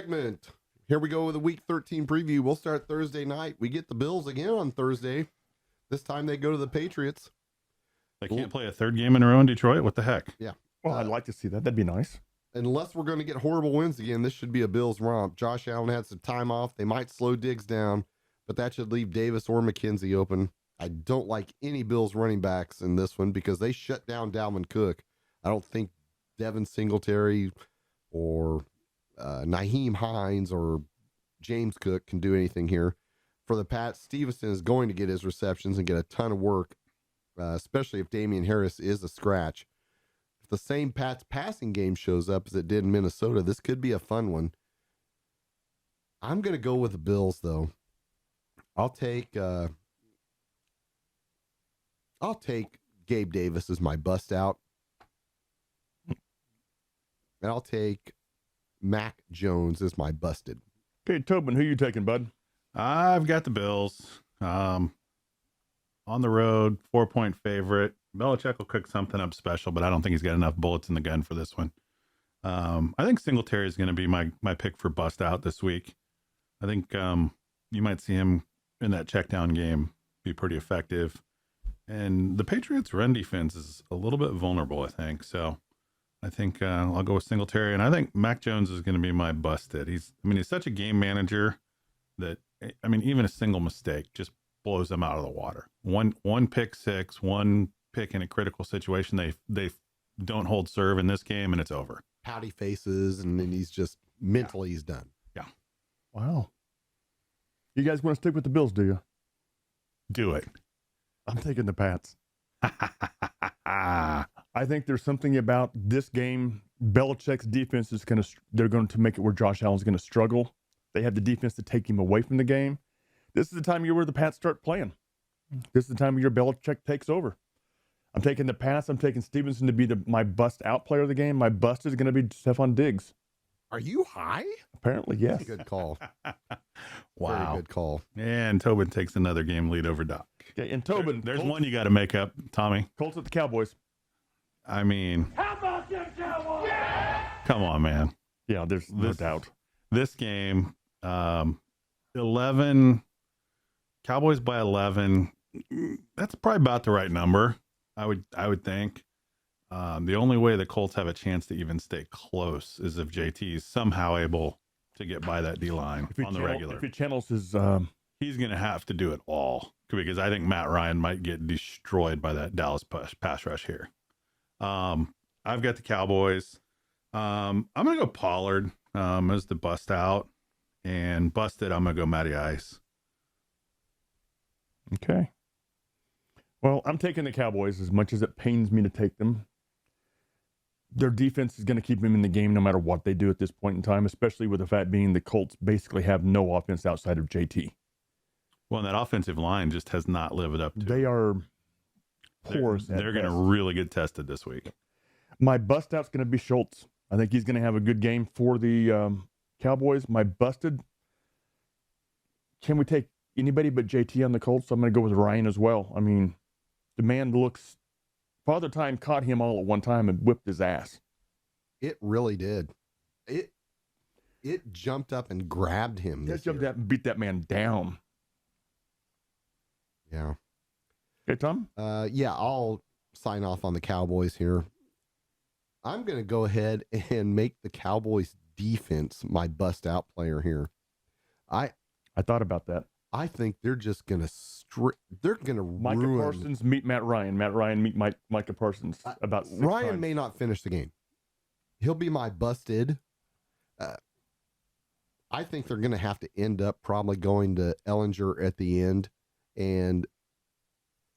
segment. Here we go with a Week 13 preview. We'll start Thursday night. We get the Bills again on Thursday. This time they go to the Patriots. They can't play a third game in a row in Detroit? What the heck? Yeah. Well, I'd like to see that. That'd be nice. Unless we're going to get horrible wins again, this should be a Bills romp. Josh Allen had some time off. They might slow Diggs down, but that should leave Davis or McKenzie open. I don't like any Bills running backs in this one because they shut down Dalvin Cook. I don't think Devin Singletary or Nyheim Hines or James Cook can do anything here. For the Pats, Stevenson is going to get his receptions and get a ton of work, especially if Damian Harris is a scratch. If the same Pats passing game shows up as it did in Minnesota, this could be a fun one. I'm going to go with the Bills, though. I'll take Gabe Davis as my bust out. And I'll take Mac Jones as my busted. Okay, Tobin, who you taking, bud? I've got the Bills. On the road, 4-point favorite. Belichick will cook something up special, but I don't think he's got enough bullets in the gun for this one. I think Singletary is going to be my pick for bust out this week. I think you might see him in that check down game be pretty effective. And the Patriots' run defense is a little bit vulnerable, I think. So I think I'll go with Singletary. And I think Mac Jones is going to be my busted. He's such a game manager that, even a single mistake just blows them out of the water. One pick six, one pick in a critical situation. They don't hold serve in this game and it's over. Pouty faces, and then he's just mentally he's done. Yeah. Wow. You guys want to stick with the Bills, do you? Do it. I'm taking the Pats. I think there's something about this game. Belichick's defense is they're going to make it where Josh Allen's going to struggle. They have the defense to take him away from the game. This is the time of year where the Pats start playing. This is the time of year Belichick takes over. I'm taking the Pats. I'm taking Stevenson to be my bust out player of the game. My bust is going to be Stephon Diggs. Are you high? Apparently, yes. Good call. Wow. Very good call. And Tobin takes another game lead over Doc. Okay, and Tobin. There's one you got to make up, Tommy. Colts at the Cowboys. How about them Cowboys? Yeah! Come on, man. Yeah, there's no doubt. This game, 11, Cowboys by 11. That's probably about the right number. I would think. The only way the Colts have a chance to even stay close is if JT is somehow able to get by that D line on the regular. If he channels his, he's going to have to do it all because I think Matt Ryan might get destroyed by that Dallas pass rush here. I've got the Cowboys. I'm going to go Pollard as the bust out, and busted. I'm going to go Matty Ice. Okay. Well, I'm taking the Cowboys as much as it pains me to take them. Their defense is going to keep them in the game no matter what they do at this point in time, especially with the fact being the Colts basically have no offense outside of JT. Well, and that offensive line just has not lived up to. They are poor. They're going to really get tested this week. My bust out's going to be Schultz. I think he's going to have a good game for the Cowboys. My busted, can we take anybody but JT on the Colts? So I'm going to go with Ryan as well. The man looks, Father Time caught him all at one time and whipped his ass. It really did. It jumped up and grabbed him. It jumped up and beat that man down. Yeah. Okay, Tom? Yeah, I'll sign off on the Cowboys here. I'm going to go ahead and make the Cowboys defense my bust out player here. I thought about that. I think they're just going to Micah ruin. Parsons meet Matt Ryan. Matt Ryan meet Micah Parsons about 6 Ryan times. may not finish the game. He'll be my busted. I think they're going to have to end up probably going to Ellinger at the end, and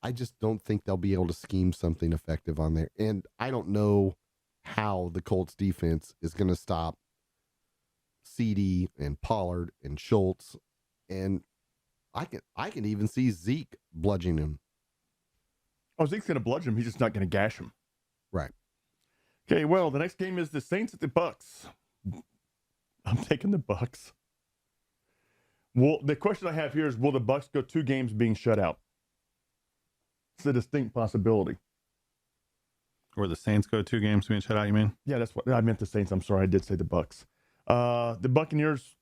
I just don't think they'll be able to scheme something effective on there. And I don't know how the Colts defense is going to stop CD and Pollard and Schultz, and I can even see Zeke bludgeoning him. Oh, Zeke's going to bludgeon him. He's just not going to gash him. Right. Okay, well, the next game is the Saints at the Bucks. I'm taking the Bucks. Well, the question I have here is, will the Bucks go 2 games being shut out? It's a distinct possibility. Or the Saints go 2 games being shut out, you mean? Yeah, that's what I meant. The Saints. I'm sorry, I did say the Bucks. The Buccaneers,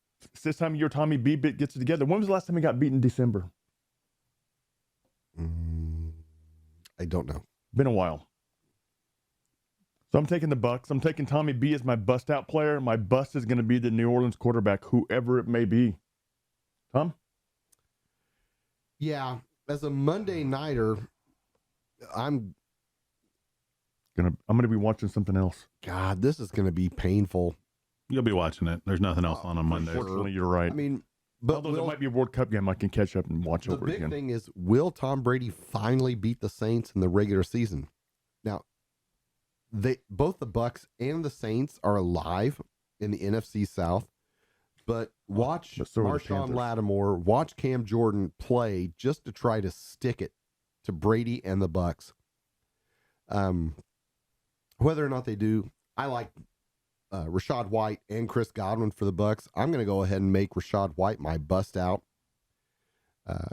this time of year, Tommy B gets it together. When was the last time he got beat in December? I don't know. Been a while. So I'm taking the Bucs. I'm taking Tommy B as my bust out player. My bust is going to be the New Orleans quarterback, whoever it may be. Tom? Yeah, as a Monday nighter, I'm gonna be watching something else. God, this is gonna be painful. You'll be watching it. There's nothing else on Monday. Unfortunately, you're right. I mean, but although there might be a World Cup game I can catch up and watch over again. The big thing is, will Tom Brady finally beat the Saints in the regular season? Now, both the Bucs and the Saints are alive in the NFC South, but watch Marshawn Lattimore, watch Cam Jordan play just to try to stick it to Brady and the Bucs. Whether or not they do, I like Rachaad White and Chris Godwin for the Bucs. I'm going to go ahead and make Rachaad White my bust out.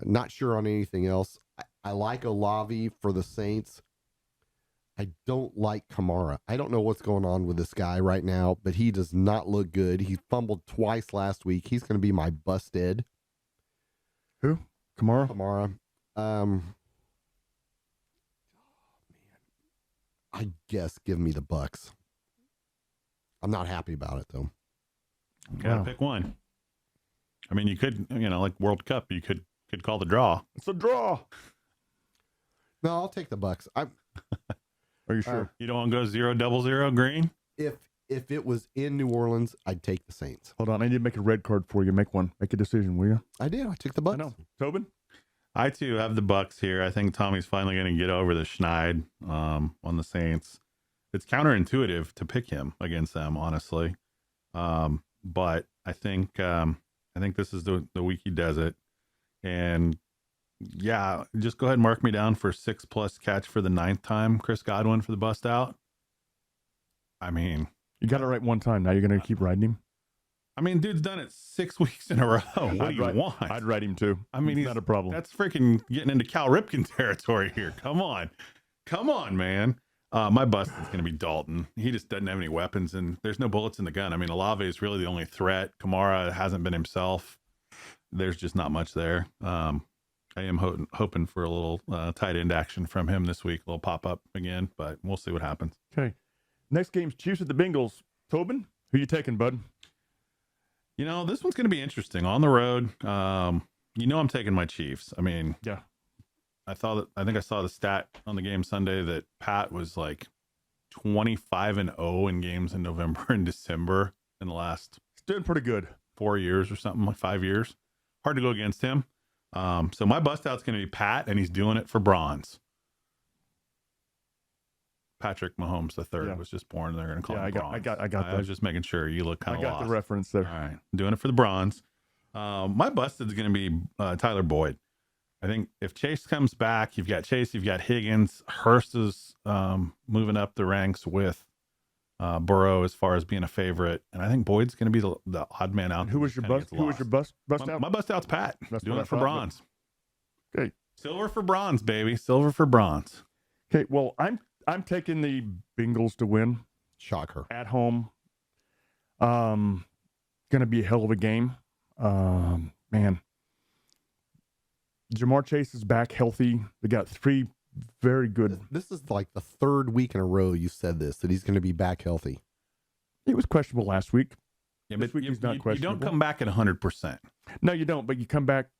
Not sure on anything else. I like Olave for the Saints. I don't like Kamara. I don't know what's going on with this guy right now, but he does not look good. He fumbled twice last week. He's going to be my busted. Who? Kamara? Kamara. I guess give me the Bucs. I'm not happy about it though. You gotta pick one. I mean, you could, like World Cup, you could call the draw. It's a draw. No, I'll take the Bucs. Are you sure? You don't want to go 0-0-0 green? If it was in New Orleans, I'd take the Saints. Hold on, I need to make a red card for you. Make one. Make a decision, will you? I did. I took the Bucs. I know. Tobin? I too have the Bucs here. I think Tommy's finally going to get over the schneid on the Saints. It's counterintuitive to pick him against them, honestly. But I think this is the week he does it. And yeah, just go ahead and mark me down for 6+ catch for the 9th time. Chris Godwin for the bust out. I mean, you got it right one time. Now you're going to keep riding him? I mean, dude's done it 6 weeks in a row. What do you want? I'd ride him too. I mean, he's not a problem. That's freaking getting into Cal Ripken territory here. Come on, man. My bust is going to be Dalton. He just doesn't have any weapons, and there's no bullets in the gun. I mean, Olave is really the only threat. Kamara hasn't been himself. There's just not much there. I am hoping for a little tight end action from him this week. A little pop up again, but we'll see what happens. Okay. Next game's Chiefs at the Bengals. Tobin, who you taking, bud? This one's going to be interesting on the road. I'm taking my Chiefs. I mean, yeah. I think I saw the stat on the game Sunday that Pat was like 25-0 in games in November and December in the last. He's doing pretty good. 4 years or something, like 5 years. Hard to go against him. So my bust out's going to be Pat, and he's doing it for bronze. Patrick Mahomes III was just born. They're going to call him bronze. I got that. I was just making sure you look kind of lost. I got the reference there. All right. Doing it for the bronze. My busted is going to be Tyler Boyd. I think if Chase comes back, you've got Chase, you've got Higgins. Hurst is moving up the ranks with Burrow as far as being a favorite. And I think Boyd's going to be the odd man out. Who was your bust? Who was your bust out? My bust out's Pat. That's doing it for bronze. Okay. Silver for bronze, baby. Silver for bronze. Okay. Well, I'm taking the Bengals to win. Shocker. At home. Going to be a hell of a game. Man. Jamar Chase is back healthy. They got 3 very good. This is like the 3rd week in a row you said this, that he's going to be back healthy. He was questionable last week. Yeah, but he's not questionable. You don't come back at 100%. No, you don't, but you come back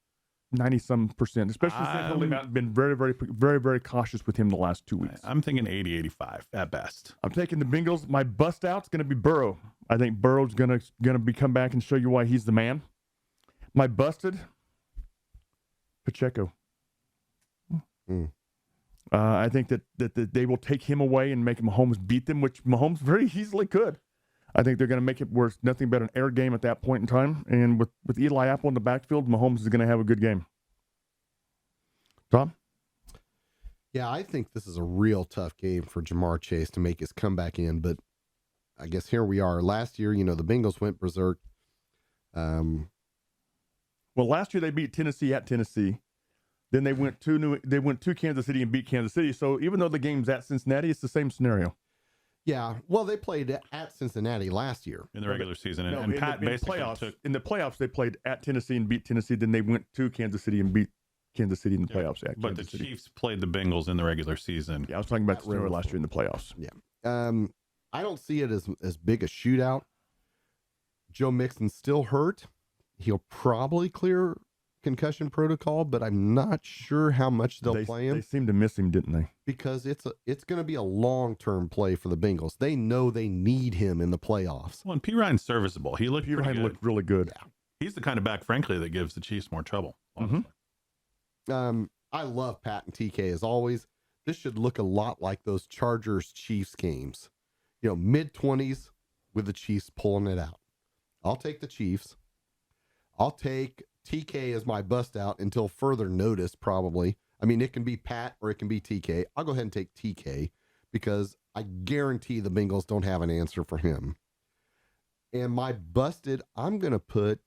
90-some%, especially since they've been very, very, very, very cautious with him the last 2 weeks. I'm thinking 80-85 at best. I'm taking the Bengals. My bust out's going to be Burrow. I think Burrow's going to come back and show you why he's the man. My busted, Pacheco. I think that they will take him away and make Mahomes beat them, which Mahomes very easily could. I think they're going to make it where it's nothing but an air game at that point in time. And with Eli Apple in the backfield, Mahomes is going to have a good game. Tom? Yeah, I think this is a real tough game for Jamar Chase to make his comeback in, but I guess here we are. Last year, the Bengals went berserk. Well, last year they beat Tennessee at Tennessee. Then they went to Kansas City and beat Kansas City. So even though the game's at Cincinnati, it's the same scenario. Yeah, well, they played at Cincinnati last year. in the regular season, and, No, and in Pat the basically playoffs, took. in the playoffs, they played at Tennessee and beat Tennessee. Then they went to Kansas City and beat Kansas City in the playoffs. At But Kansas the City. Chiefs played the Bengals in the regular season. Yeah, I was talking about At the story last Rosefield. year in the playoffs. Yeah. I don't see it as big a shootout. Joe Mixon's still hurt. He'll probably clear concussion protocol, but I'm not sure how much they'll play him They seemed to miss him, didn't they? because it's going to be a long-term play for the Bengals. They know they need him in the playoffs. Well, and P. Ryan's serviceable. He looked P. pretty Ryan good. looked really good. He's the kind of back, frankly, that gives the Chiefs more trouble. Honestly. I love Pat and TK as always. This should look a lot like those Chargers-Chiefs games. Mid-20s with the Chiefs pulling it out. I'll take the Chiefs. I'll take TK as my bust out until further notice, probably. I mean, it can be Pat or it can be TK. I'll go ahead and take TK because I guarantee the Bengals don't have an answer for him. And my busted, I'm gonna put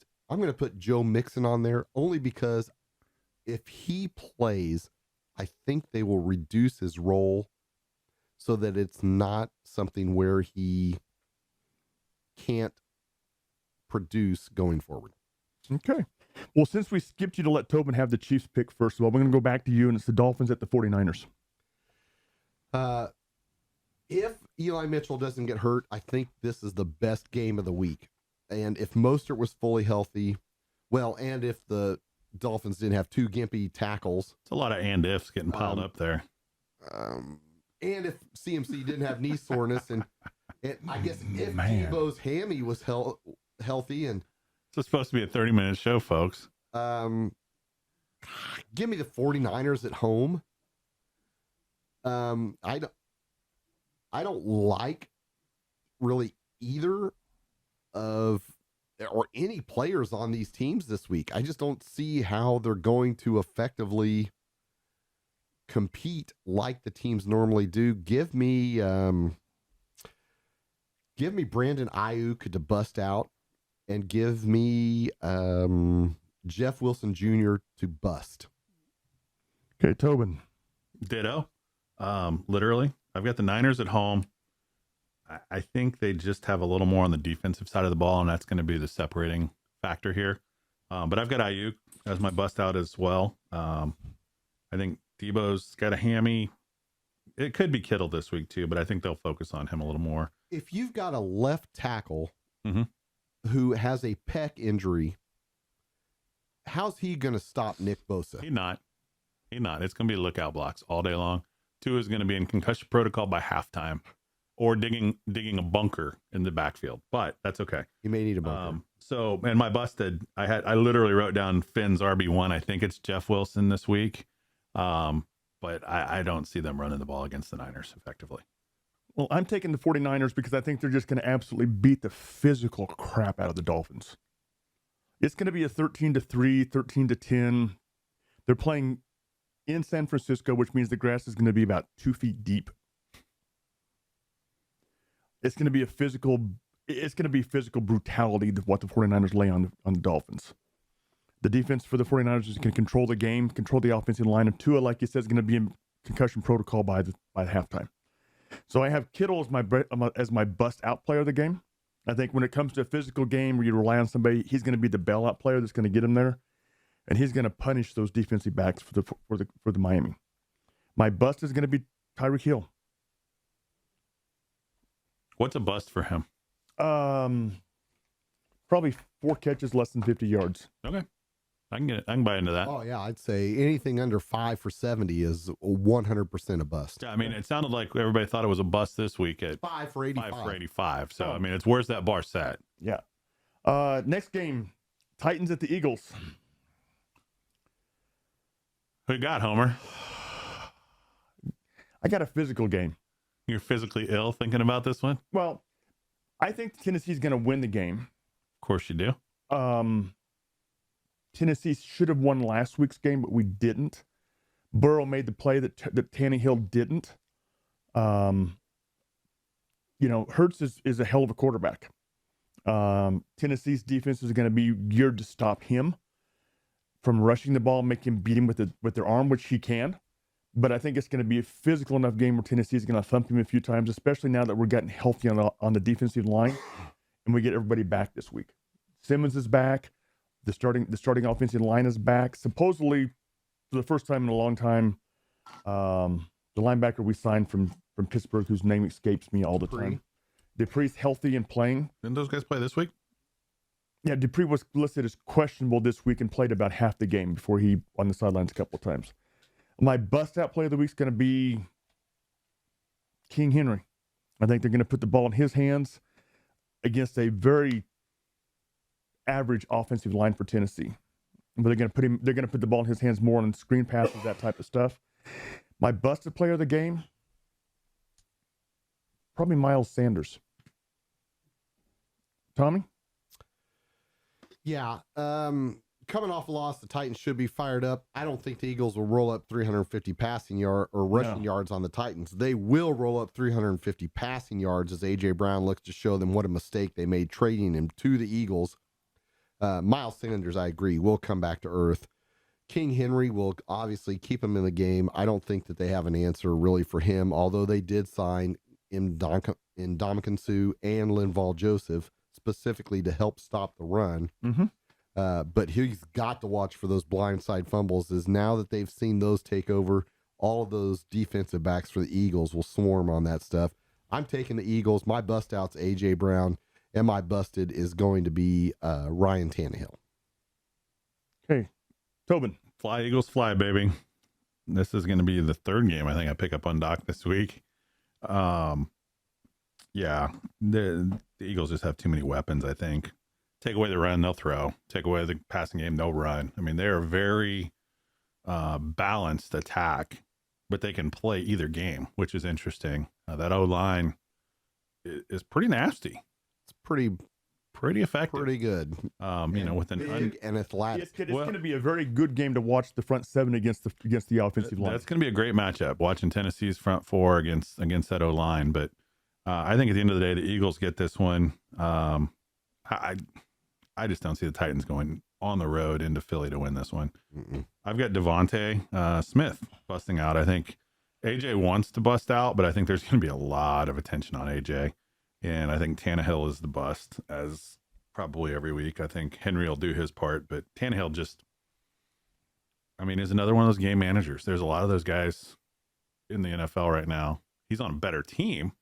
Joe Mixon on there only because if he plays, I think they will reduce his role so that it's not something where he can't produce going forward. Okay. Well, since we skipped you to let Tobin have the Chiefs pick first of all, we're going to go back to you, and it's the Dolphins at the 49ers. If Eli Mitchell doesn't get hurt, I think this is the best game of the week. And if Mostert was fully healthy, and if the Dolphins didn't have two gimpy tackles. It's a lot of and ifs getting piled up there. And if CMC didn't have knee soreness, and I guess if Debo's hammy was healthy, and It's supposed to be a 30-minute show, folks. give me the 49ers at home. I don't like really either of or any players on these teams this week. I just don't see how they're going to effectively compete like the teams normally do. Give me Brandon Ayuk to bust out, and give me Jeff Wilson Jr. to bust. Okay, Tobin. Ditto. Literally, I've got the Niners at home. I think they just have a little more on the defensive side of the ball, and that's going to be the separating factor here. But I've got Ayuk as my bust out as well. I think Debo's got a hammy. It could be Kittle this week too, but I think they'll focus on him a little more. If you've got a left tackle Mhm. who has a pec injury, how's he going to stop Nick Bosa? He's not. It's going to be lookout blocks all day long. Tua is going to be in concussion protocol by halftime, or digging a bunker in the backfield. But that's okay. He may need a bunker. And my busted, I literally wrote down Finn's RB1. I think it's Jeff Wilson this week. But I don't see them running the ball against the Niners effectively. Well, I'm taking the 49ers because I think they're just going to absolutely beat the physical crap out of the Dolphins. It's going to be a 13-3, 13-10. They're playing in San Francisco, which means the grass is going to be about 2 feet deep. It's going to be physical brutality, what the 49ers lay on the Dolphins. The defense for the 49ers is going to control the game, control the offensive line. And Tua, like you said, is going to be in concussion protocol by the halftime. So I have Kittle as my bust out player of the game. I think when it comes to a physical game where you rely on somebody, he's going to be the bailout player that's going to get him there, and he's going to punish those defensive backs for the Miami. My bust is going to be Tyreek Hill. What's a bust for him? Probably 4 catches, less than 50 yards. Okay. I can buy into that. Oh, yeah. I'd say anything under 5 for 70 is 100% a bust. Yeah, I mean, it sounded like everybody thought it was a bust this week at 5 for 85. 5 for 85. So, I mean, it's where's that bar set? Yeah. Next game, Titans at the Eagles. Who you got, Homer? I got a physical game. You're physically ill thinking about this one? Well, I think Tennessee's going to win the game. Of course you do. Tennessee should have won last week's game, but we didn't. Burrow made the play that Tannehill didn't. Hurts is a hell of a quarterback. Tennessee's defense is going to be geared to stop him from rushing the ball, make him beat him with their arm, which he can. But I think it's going to be a physical enough game where Tennessee's going to thump him a few times, especially now that we're getting healthy on the defensive line, and we get everybody back this week. Simmons is back. The starting offensive line is back. Supposedly, for the first time in a long time, the linebacker we signed from Pittsburgh, whose name escapes me all the time. Dupree's healthy and playing. Didn't those guys play this week? Yeah, Dupree was listed as questionable this week and played about half the game before he on the sidelines a couple of times. My bust-out play of the week is going to be King Henry. I think they're going to put the ball in his hands against a very average offensive line for Tennessee. But they're going to put the ball in his hands more on screen passes, that type of stuff. My busted player of the game, probably Miles Sanders. Tommy? Yeah. Coming off a loss, the Titans should be fired up. I don't think the Eagles will roll up 350 passing yard or rushing yards on the Titans. They will roll up 350 passing yards as A.J. Brown looks to show them what a mistake they made trading him to the Eagles. Miles Sanders, I agree, will come back to earth. King Henry will obviously keep him in the game. I don't think that they have an answer really for him, although they did sign Ndamukong Suh and Linval Joseph specifically to help stop the run. Mm-hmm. But he's got to watch for those blindside fumbles, is now that they've seen those take over, all of those defensive backs for the Eagles will swarm on that stuff. I'm taking the Eagles. My bust out's A.J. Brown, and my busted is going to be Ryan Tannehill. Okay. Tobin. Fly, Eagles, fly, baby. This is going to be the third game I think I pick up on Doc this week. Yeah, the Eagles just have too many weapons, I think. Take away the run, they'll throw. Take away the passing game, they'll run. I mean, they're a very balanced attack, but they can play either game, which is interesting. That O-line is pretty nasty. It's pretty effective. Pretty good. You know, with an and athletic. It's going to be a very good game to watch the front seven against the offensive line. That's going to be a great matchup, watching Tennessee's front four against that O-line. But I think at the end of the day, the Eagles get this one. I just don't see the Titans going on the road into Philly to win this one. Mm-mm. I've got Devontae Smith busting out. I think AJ wants to bust out, but I think there's going to be a lot of attention on AJ. And I think Tannehill is the bust, as probably every week. I think Henry will do his part, but Tannehill just, I mean, is another one of those game managers. There's a lot of those guys in the NFL right now. He's on a better team,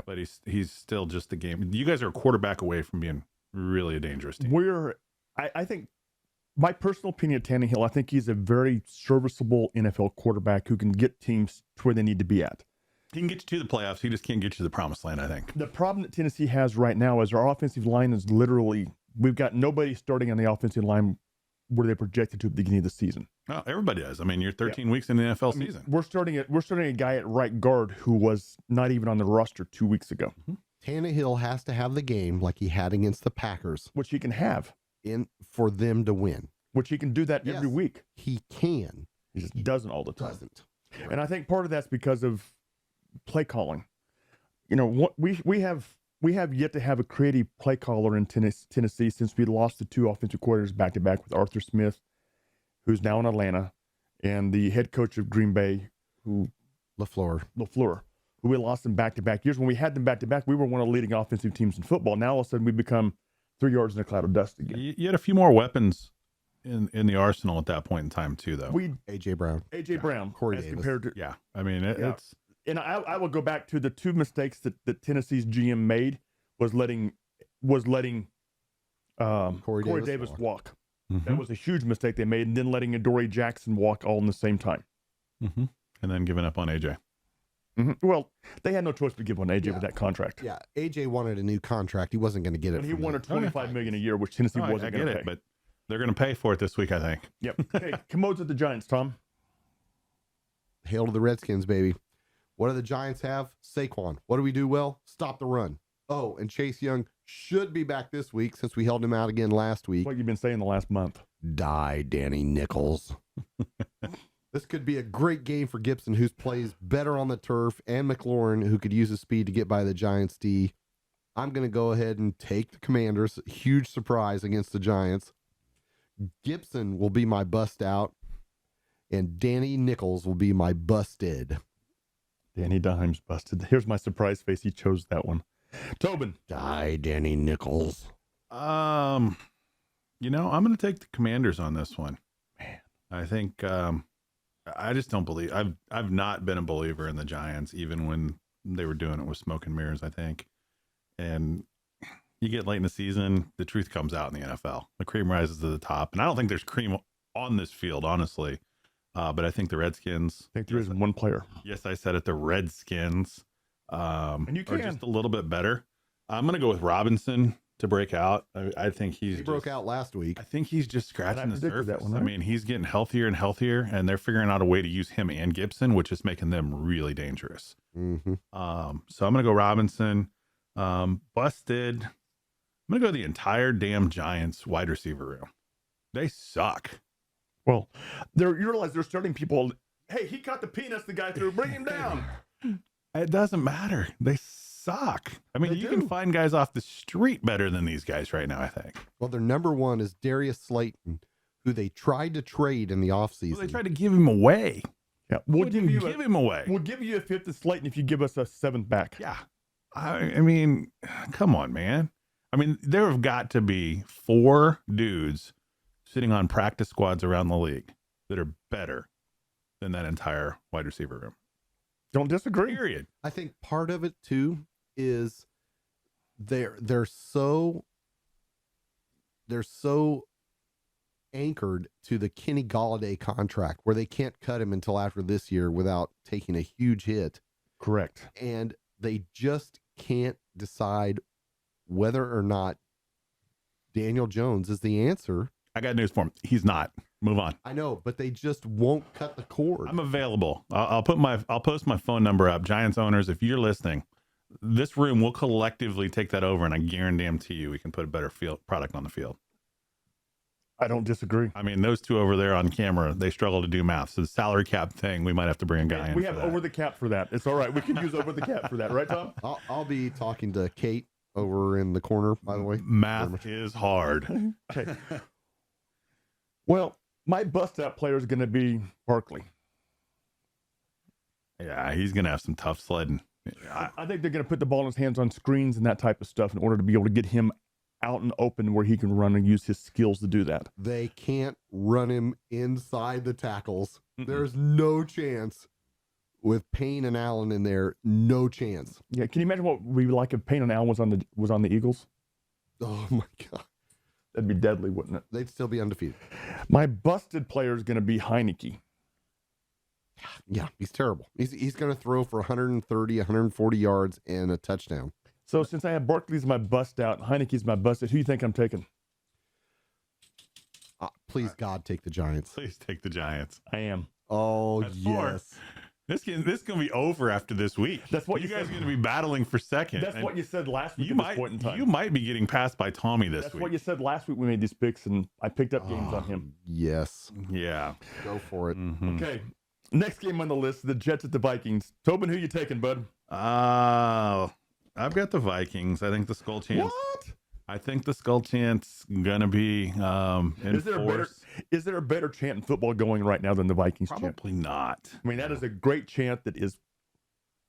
but he's still just a game. You guys are a quarterback away from being really a dangerous team. I think, my personal opinion of Tannehill, I think he's a very serviceable NFL quarterback who can get teams to where they need to be at. He can get you to the playoffs. He just can't get you to the promised land, I think. The problem that Tennessee has right now is our offensive line is literally, we've got nobody starting on the offensive line where they projected to at the beginning of the season. Oh, everybody does. I mean, you're 13 weeks in the NFL season. We're starting a guy at right guard who was not even on the roster 2 weeks ago. Mm-hmm. Tannehill has to have the game like he had against the Packers, which he can have, for them to win. Which he can do that every week. He can. He just doesn't all the time. Doesn't. And I think part of that's because of play calling. You know, what we have yet to have a creative play caller in Tennessee since we lost the two offensive coordinators back to back with Arthur Smith, who's now in Atlanta, and the head coach of Green Bay, LaFleur, who we lost them back to back years. When we had them back to back, we were one of the leading offensive teams in football. Now all of a sudden we become 3 yards in a cloud of dust again. You had a few more weapons in the arsenal at that point in time too, though. A.J. Brown, Corey Davis. Compared to, I mean it's. And I will go back to the two mistakes that Tennessee's GM made was letting Corey Davis walk. Mm-hmm. That was a huge mistake they made, and then letting Adoree Jackson walk all in the same time. Mm-hmm. And then giving up on AJ. Mm-hmm. Well, they had no choice but to give on AJ with that contract. Yeah, AJ wanted a new contract. He wasn't going to get it. And he wanted $25 million a year, which Tennessee wasn't going to pay. But they're going to pay for it this week, I think. Yep. Hey, commodes at the Giants, Tom. Hail to the Redskins, baby. What do the Giants have? Saquon. What do we do well? Stop the run. Oh, and Chase Young should be back this week since we held him out again last week. What you've been saying the last month. Die, Danny Nichols. This could be a great game for Gibson, who plays better on the turf, and McLaurin, who could use his speed to get by the Giants' D. I'm going to go ahead and take the Commanders. Huge surprise against the Giants. Gibson will be my bust out. and Danny Nichols will be my busted. Danny Dimes busted. Here's my surprise face. He chose that one. Tobin. Die, Danny Nichols. I'm going to take the Commanders on this one. Man. I think I just don't believe I've not been a believer in the Giants, even when they were doing it with smoke and mirrors, I think. And you get late in the season, the truth comes out in the NFL. The cream rises to the top. And I don't think there's cream on this field, honestly. But I think the Redskins. I think there is one player. Yes, I said it. The Redskins and you are just a little bit better. I'm going to go with Robinson to break out. I think He broke out last week. I think he's just scratching the surface. That one, right? I mean, he's getting healthier and healthier, and they're figuring out a way to use him and Gibson, which is making them really dangerous. Mm-hmm. So I'm going to go Robinson. Busted. I'm going to go the entire damn Giants wide receiver room. They suck. Well, you realize they're starting people. Hey, he caught the peanuts the guy threw. Bring him down. It doesn't matter. They suck. I mean, you can find guys off the street better than these guys right now, I think. Well, their number one is Darius Slayton, who they tried to trade in the offseason. Well, they tried to give him away. Yeah, we'll give him away. We'll give you a fifth of Slayton if you give us a seventh back. Yeah. I mean, come on, man. I mean, there have got to be 4 dudes sitting on practice squads around the league that are better than that entire wide receiver room. Don't disagree. Period. I think part of it too is they're so anchored to the Kenny Golladay contract where they can't cut him until after this year without taking a huge hit. Correct. And they just can't decide whether or not Daniel Jones is the answer. I got news for him. He's not. Move on. I know, but they just won't cut the cord. I'm available. I'll post my phone number up. Giants owners, if you're listening, this room will collectively take that over, and I guarantee you we can put a better product on the field. I don't disagree. I mean, those two over there on camera, they struggle to do math. So the salary cap thing, we might have to bring a guy in. We have over the cap for that. It's all right. We can use over the cap for that, right, Tom? I'll be talking to Kate over in the corner, by the way. Math is hard. Okay. Well, my bust out player is going to be Barkley. Yeah, he's going to have some tough sledding. I think they're going to put the ball in his hands on screens and that type of stuff in order to be able to get him out and open where he can run and use his skills to do that. They can't run him inside the tackles. Mm-mm. There's no chance with Payne and Allen in there. No chance. Yeah, can you imagine what we would like if Payne and Allen was on the Eagles? Oh my God. That'd be deadly, wouldn't it? They'd still be undefeated. My busted player is going to be Heineke. Yeah, he's terrible. He's going to throw for 130, 140 yards and a touchdown. So since I have Barkley as my bust out, Heineke's my busted, who do you think I'm taking? Please, God, take the Giants. Please take the Giants. I am. Oh, That's yes. This is going to be over after this week. That's what you you guys said. are going to be battling for second. That's what you said last week You at might, this point in time. you might be getting passed by Tommy this That's week. what you said last week we made these picks, and I picked up games on him. Yes. Yeah. Go for it. Mhm. Okay. Next game on the list, the Jets at the Vikings. Tobin, who you taking, bud? I've got the Vikings. I think the Skull Chance. What? I think the Skull Chance gonna be Is there a better chant in football going right now than the Vikings chant? Probably not. I mean, that is a great chant that is.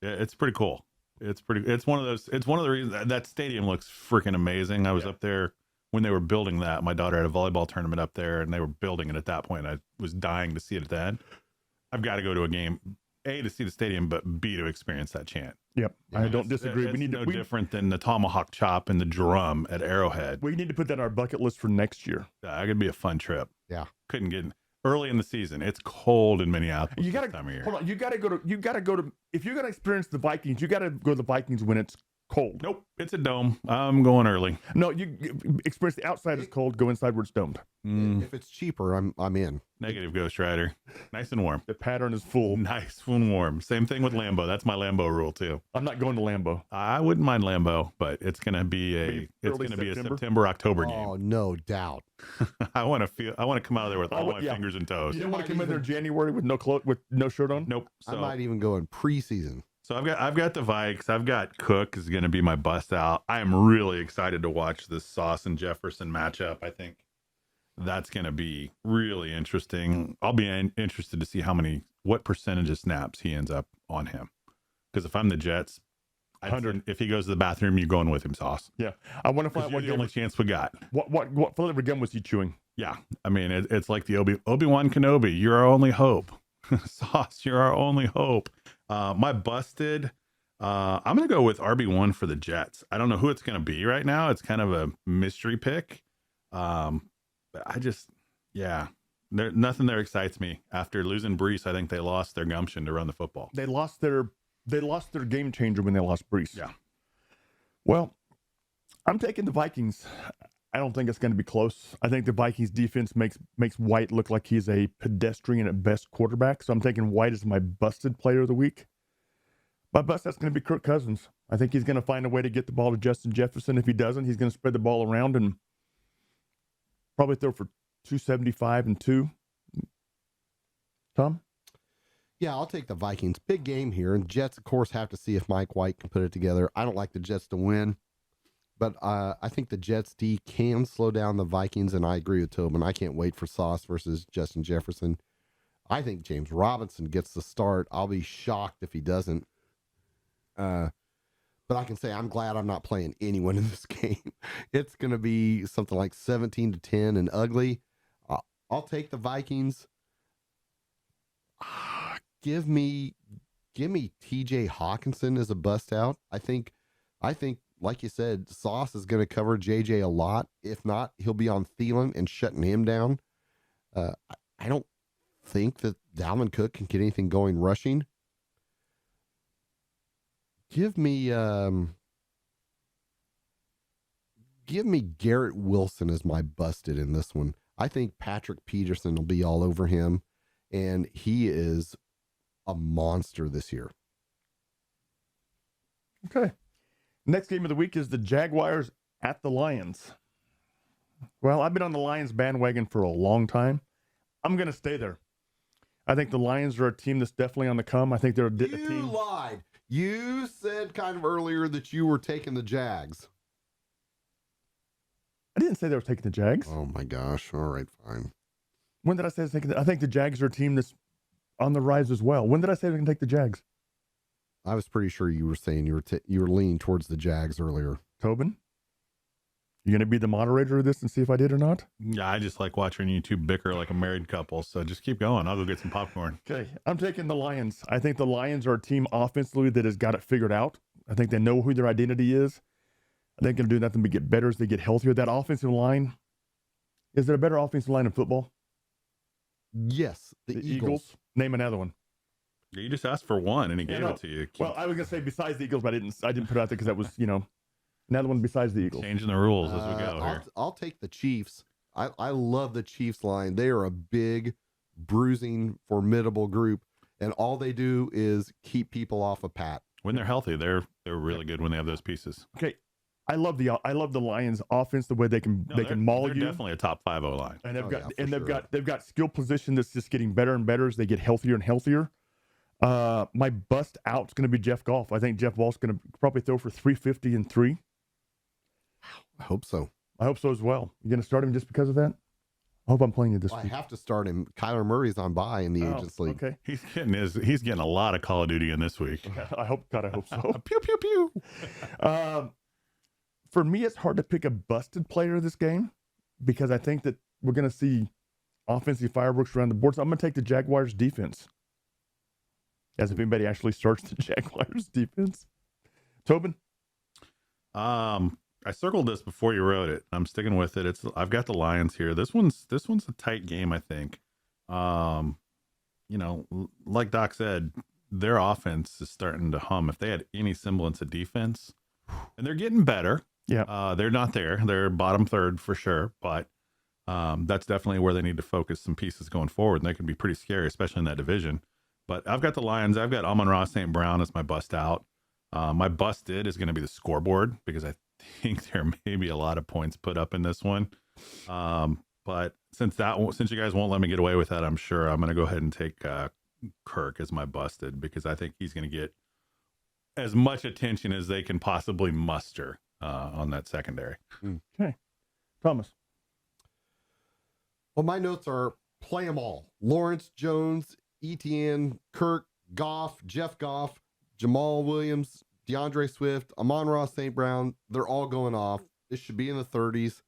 Yeah, it's pretty cool. It's one of the reasons that stadium looks freaking amazing. I was up there when they were building that. My daughter had a volleyball tournament up there, and they were building it at that point. I was dying to see it at the end. I've got to go to a game, A, to see the stadium, but B, to experience that chant. Yep, I don't disagree. It's We need no to. different than the tomahawk chop and the drum at Arrowhead. We need to put that on our bucket list for next year. That could be a fun trip. Yeah. Couldn't get early in the season. It's cold in Minneapolis You this gotta time of year. hold on. You gotta go to. If you're gonna experience the Vikings, you gotta go to the Vikings when it's cold. Nope, it's a dome. I'm going early. No, you experience the outside is cold. Go inside where it's domed. If it's cheaper, I'm in. Negative, Ghost Rider. Nice and warm. The pattern is full. Nice and warm. Same thing with Lambeau. That's my Lambeau rule too. I'm not going to Lambeau. I wouldn't mind Lambeau, but it's gonna be a September October game. Oh, no doubt. I want to come out of there with all my fingers and toes. You don't want to come in there in January with no shirt on. Nope. I So might even go in preseason. So I've got the Vikes. I've got Cook is going to be my bust out. I am really excited to watch this Sauce and Jefferson matchup. I think that's going to be really interesting. I'll be interested to see what percentage of snaps he ends up on him. Because if I'm the Jets, 100. If he goes to the bathroom, you're going with him, Sauce. Yeah, I want to find Because out you're what the only chance we got. what flavor gum was he chewing? Yeah, I mean, it's like the Obi-Wan Kenobi. You're our only hope. Sauce, you're our only hope. My busted, I'm going to go with RB1 for the Jets. I don't know who it's going to be right now. It's kind of a mystery pick. But nothing there excites me. After losing Brees, I think they lost their gumption to run the football. They lost their game changer when they lost Brees. Yeah. Well, I'm taking the Vikings. I don't think it's going to be close. I think the Vikings defense makes White look like he's a pedestrian at best quarterback. So I'm taking White as my busted player of the week. My bust, that's going to be Kirk Cousins. I think he's going to find a way to get the ball to Justin Jefferson. If he doesn't, he's going to spread the ball around and probably throw for 275 and 2. Tom? Yeah, I'll take the Vikings. Big game here. And Jets, of course, have to see if Mike White can put it together. I don't like the Jets to win. But I think the Jets D can slow down the Vikings, and I agree with Tobin. I can't wait for Sauce versus Justin Jefferson. I think James Robinson gets the start. I'll be shocked if he doesn't. But I can say I'm glad I'm not playing anyone in this game. It's going to be something like 17-10 and ugly. I'll take the Vikings. Give me TJ Hawkinson as a bust out. I think, like you said, Sauce is going to cover JJ a lot. If not, he'll be on Thielen and shutting him down. I don't think that Dalvin Cook can get anything going rushing. Give me Garrett Wilson as my busted in this one. I think Patrick Peterson will be all over him, and he is a monster this year. Okay. Next game of the week is the Jaguars at the Lions. Well, I've been on the Lions bandwagon for a long time. I'm going to stay there. I think the Lions are a team that's definitely on the come. I think they're a team. You lied. You said kind of earlier that you were taking the Jags. I didn't say they were taking the Jags. Oh my gosh. All right, fine. When did I say I was taking I think the Jags are a team that's on the rise as well. When did I say we can take the Jags? I was pretty sure you were saying you were leaning towards the Jags earlier. Tobin? You going to be the moderator of this and see if I did or not? Yeah, I just like watching you two bicker like a married couple. So just keep going. I'll go get some popcorn. Okay. I'm taking the Lions. I think the Lions are a team offensively that has got it figured out. I think they know who their identity is. I think they're going to do nothing but get better as they get healthier. That offensive line, is there a better offensive line in football? Yes, the Eagles. Name another one. You just asked for one and he gave it to you. Well, I was going to say besides the Eagles, but I didn't put it out there because that was, another one besides the Eagles. Changing the rules as we go here. I'll take the Chiefs. I love the Chiefs line. They are a big, bruising, formidable group, and all they do is keep people off of Pat. When they're healthy, they're really good when they have those pieces. Okay. I love the Lions offense, the way they can maul they're you. definitely a top 5 O-line. And they've got skill position that's just getting better and better as they get healthier and healthier. My bust out's going to be Jeff Goff. I think Jeff Ball's going to probably throw for 350 and 3. I hope so. I hope so as well. You going to start him just because of that? I hope I'm playing you this week. I have to start him. Kyler Murray's on bye in the Agents League. Okay. He's getting a lot of Call of Duty in this week. I hope so. Pew pew pew. For me, it's hard to pick a busted player of this game because I think that we're going to see offensive fireworks around the board. So I'm going to take the Jaguars defense. As if anybody actually starts the Jaguars defense. Tobin? I circled this before you wrote it. I'm sticking with it. I've got the Lions here. This one's a tight game, I think. Like Doc said, their offense is starting to hum. If they had any semblance of defense, and they're getting better. Yeah. They're not there. They're bottom third for sure, but that's definitely where they need to focus some pieces going forward. And they can be pretty scary, especially in that division. But I've got the Lions. I've got Amon-Ra St. Brown as my bust out. My busted is going to be the scoreboard because I think there may be a lot of points put up in this one. But since you guys won't let me get away with that, I'm sure I'm going to go ahead and take Kirk as my busted because I think he's going to get as much attention as they can possibly muster on that secondary. Okay. Thomas. Well, my notes are play them all. Lawrence, Jones, Etienne, Kirk, Goff, Jeff Goff, Jamal Williams, DeAndre Swift, Amon-Ra St. Brown. They're all going off. This should be in the 30s.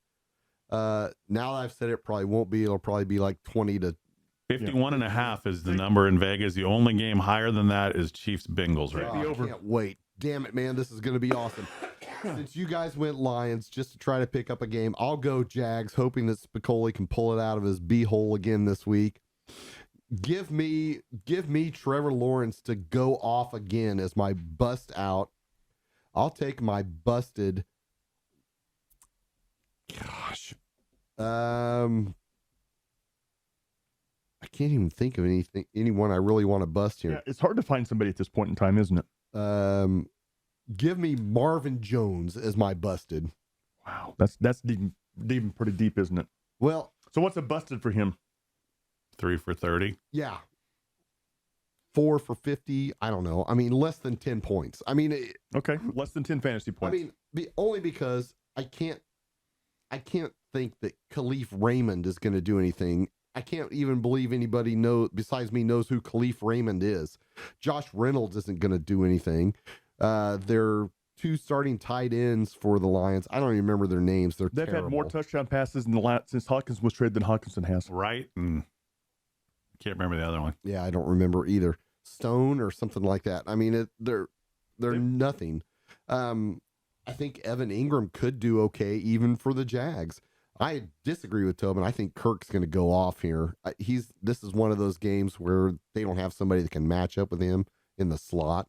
Now that I've said it, probably won't be. It'll probably be like 20 to 51.5 is the number in Vegas. The only game higher than that is Chiefs Bengals right now. I can't wait. Damn it, man. This is going to be awesome. Since you guys went Lions just to try to pick up a game, I'll go Jags, hoping that Spicoli can pull it out of his b-hole again this week. Give me Trevor Lawrence to go off again as my bust out. I'll take my busted. Gosh. I can't even think of anyone I really want to bust here. Yeah, it's hard to find somebody at this point in time, isn't it? Give me Marvin Jones as my busted. Wow, that's deep, pretty deep, isn't it? Well, so what's a busted for him? 3 for 30. Yeah. 4 for 50. I don't know. I mean, less than 10 points. I mean, okay, less than 10 fantasy points. I mean, only because I can't think that Khalif Raymond is going to do anything. I can't even believe anybody besides me knows who Khalif Raymond is. Josh Reynolds isn't going to do anything. They're 2 starting tight ends for the Lions. I don't even remember their names. They've terrible. Had more touchdown passes since Hawkins was traded than Hawkinson has. Right. And can't remember the other one. Yeah, I don't remember either. Stone or something like that. I mean, they're nothing. I think Evan Ingram could do okay even for the Jags. I disagree with Tobin. I think Kirk's going to go off here. This is one of those games where they don't have somebody that can match up with him in the slot.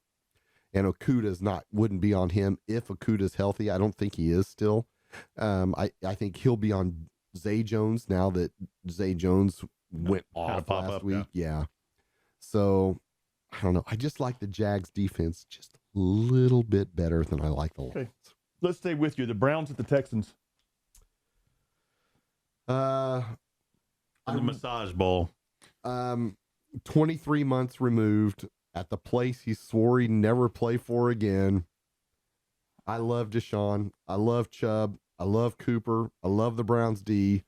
And Okuda wouldn't be on him if Okuda's healthy. I don't think he is still. I think he'll be on Zay Jones now that Zay Jones went off last week. Yeah. So I don't know. I just like the Jags defense just a little bit better than I like the Lions. Okay. Let's stay with you. The Browns at the Texans. The Massage Bowl. 23 months removed at the place he swore he'd never play for again. I love Deshaun. I love Chubb. I love Cooper. I love the Browns D.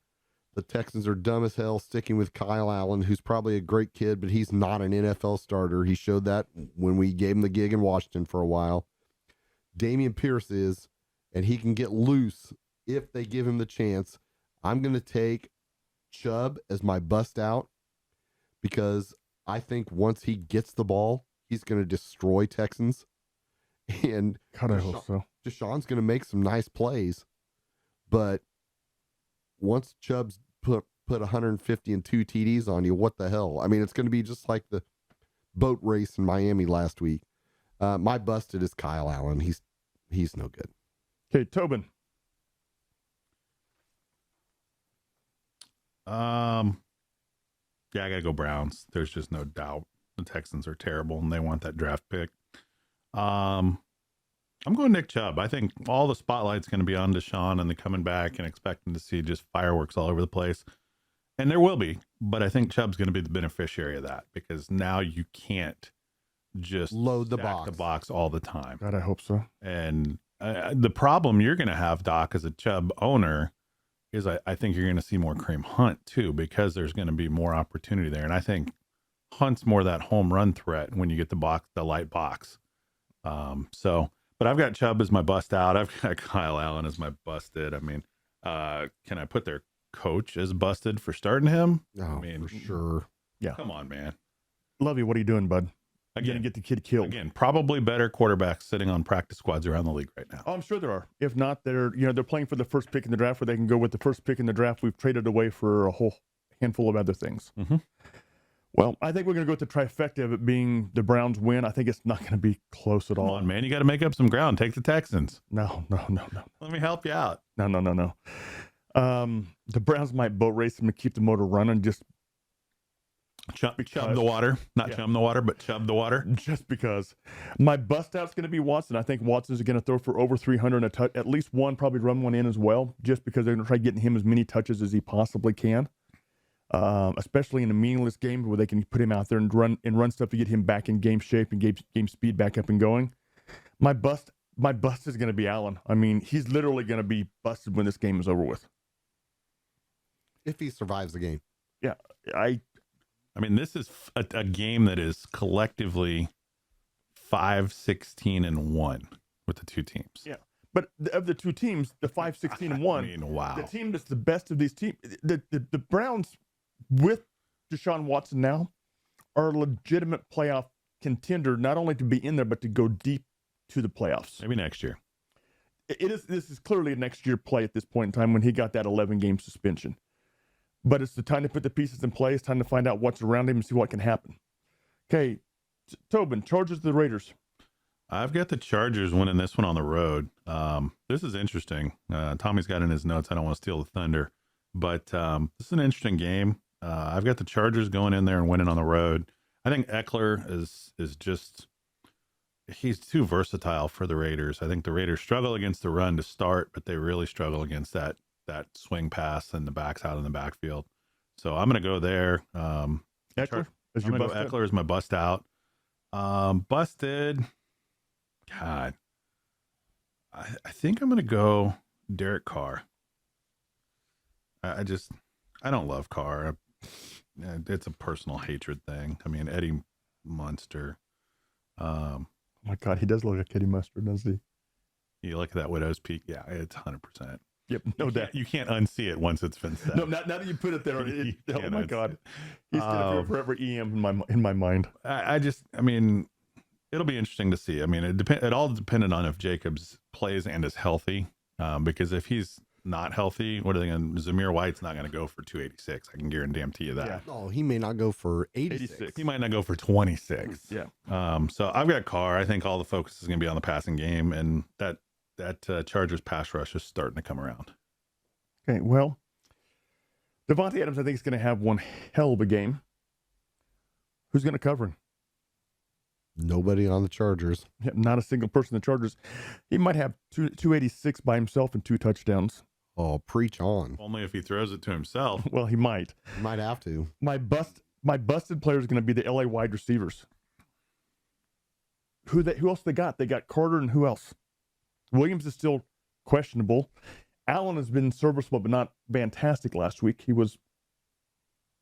The Texans are dumb as hell sticking with Kyle Allen, who's probably a great kid, but he's not an NFL starter. He showed that when we gave him the gig in Washington for a while. Dameon Pierce is, and he can get loose if they give him the chance. I'm going to take Chubb as my bust out because I think once he gets the ball, he's going to destroy Texans. And God, I hope so. Deshaun's going to make some nice plays, but once Chubb's put 150 and 2 TDs on you, what the hell? I mean, it's going to be just like the boat race in Miami last week. My busted is Kyle Allen. He's no good. Okay, Tobin. Yeah, I gotta go Browns. There's just no doubt the Texans are terrible and they want that draft pick. I'm going Nick Chubb. I think all the spotlight's going to be on Deshaun and the coming back and expecting to see just fireworks all over the place. And there will be, but I think Chubb's going to be the beneficiary of that because now you can't just load the box all the time. God, I hope so. And the problem you're going to have, Doc, as a Chubb owner is I think you're going to see more Kareem Hunt too, because there's going to be more opportunity there. And I think Hunt's more that home run threat when you get the light box. But I've got Chubb as my bust out. I've got Kyle Allen as my busted. I mean, can I put their coach as busted for starting him? Oh, I mean, for sure. Yeah. Come on, man. Lovey, what are you doing, bud? Again, get the kid killed. Again, probably better quarterbacks sitting on practice squads around the league right now. Oh, I'm sure there are. If not, they're playing for the first pick in the draft where they can go with the first pick in the draft. We've traded away for a whole handful of other things. Mm-hmm. Well, I think we're going to go with the trifecta of it being the Browns win. I think it's not going to be close at all. Come on, man. You got to make up some ground. Take the Texans. No. Let me help you out. No. The Browns might boat race them to keep the motor running just chub the water. Not chum the water, but chub the water. Just because. My bust out's going to be Watson. I think Watson's going to throw for over 300 and a touch. At least one, probably run one in as well, just because they're going to try getting him as many touches as he possibly can. Especially in a meaningless game where they can put him out there and run stuff to get him back in game shape and game speed back up and going. My bust is going to be Allen. I mean, he's literally going to be busted when this game is over with. if he survives the game. Yeah, I mean, this is a game that is collectively 5-16-1 with the two teams. Yeah. But of the two teams, the 5-16-1, I mean, wow. the team that's the best of these teams, the Browns with Deshaun Watson now are a legitimate playoff contender, not only to be in there, but to go deep to the playoffs. Maybe next year. This is clearly a next year play at this point in time when he got that 11-game suspension. But it's the time to put the pieces in place, time to find out what's around him and see what can happen. Okay, Tobin, Chargers the Raiders. I've got the Chargers winning this one on the road. This is interesting. Tommy's got in his notes, I don't want to steal the thunder, but this is an interesting game. I've got the Chargers going in there and winning on the road. I think Eckler is just, he's too versatile for the Raiders. I think the Raiders struggle against the run to start, but they really struggle against that swing pass and the backs out in the backfield. So I'm going to go there. Eckler? Eckler is my bust out. Busted. God. I think I'm going to go Derek Carr. I don't love Carr. It's a personal hatred thing. I mean, Eddie Munster. Oh my God, he does look like Eddie Mustard, doesn't he? You look at that Widow's Peak. Yeah, it's 100%. Yep, no doubt. You can't unsee it once it's been said. No, now that you put it there, oh my God, he's gonna be forever EM in my mind. I mean, it'll be interesting to see. I mean, it all depended on if Jacobs plays and is healthy. Because if he's not healthy, what are they going to? Zamir White's not going to go for 286. I can guarantee you that. Yeah. Oh, he may not go for 86. He might not go for 26. Yeah. So I've got Carr. I think all the focus is going to be on the passing game, and that Chargers pass rush is starting to come around. Okay, well, Devontae Adams, I think, is going to have one hell of a game. Who's going to cover him? Nobody on the Chargers. Yeah, not a single person in the Chargers. He might have 286 by himself and 2 touchdowns. Oh, preach on. Only if he throws it to himself. Well, he might. Might have to. My busted player is going to be the LA wide receivers. Who else they got? They got Carter and who else? Williams is still questionable. Allen has been serviceable, but not fantastic last week. He was.